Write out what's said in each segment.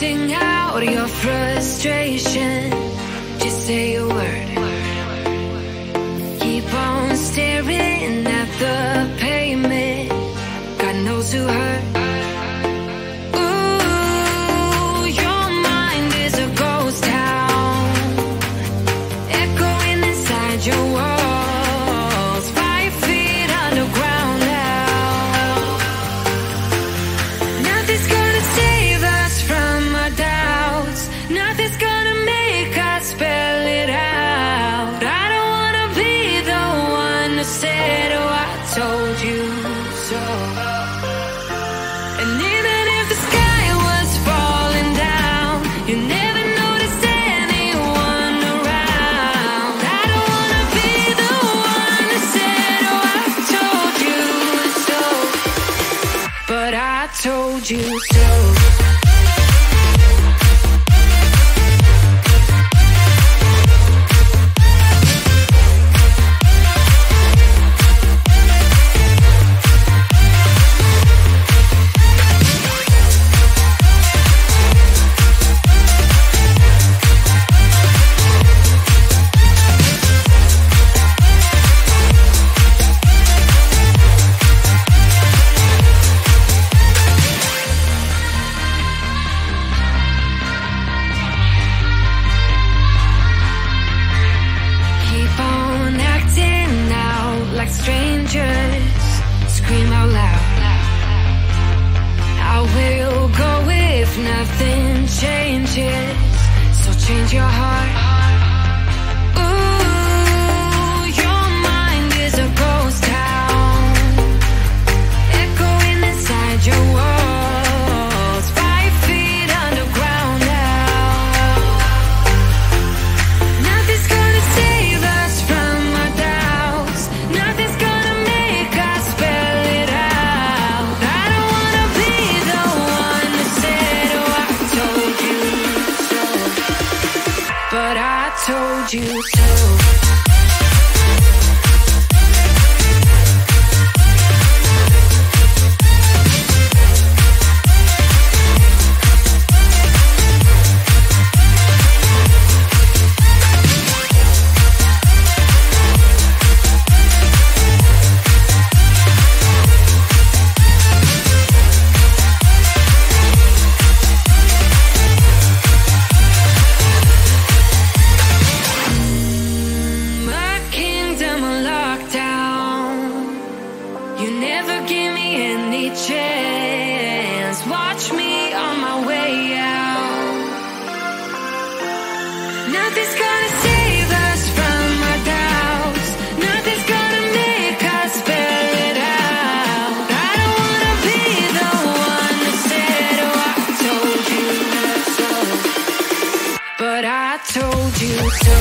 Sing out your frustration. Just say a word. Keep on staring at the pavement. God knows who hurt. Ooh, your mind is a ghost town, echoing inside your walls, 5 feet underground now. Nothing's gonna save us from our doubts. Nothing's gonna make us spell it out. I don't wanna be the one who said, oh, I told you so. And even if the sky was falling down, you never noticed anyone around. I don't wanna be the one who said, oh, I told you so. But I told you so. Keep on acting out like strangers. Scream out loud. I will go if nothing changes. So change your heart. Ooh, your mind is a ghost town, echoing inside your walls, 5 feet underground now. Nothing's gonna save us from our doubts. Nothing's gonna make us spell it out. I don't wanna be the one that said, oh, I told you so. But I told you so. My kingdom on lockdown. You never give me any chance. Watch me on my way out. Nothing's gonna save us from our doubts. Nothing's gonna make us spell it out. I don't wanna be the one that said, oh, I told you so. But I told you so.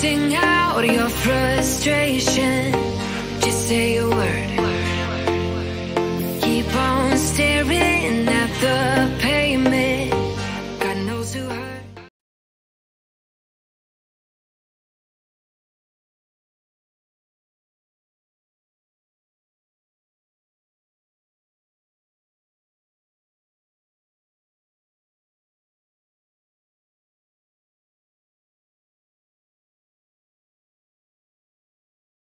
sing out your frustration. Just say a word. Keep on staring at the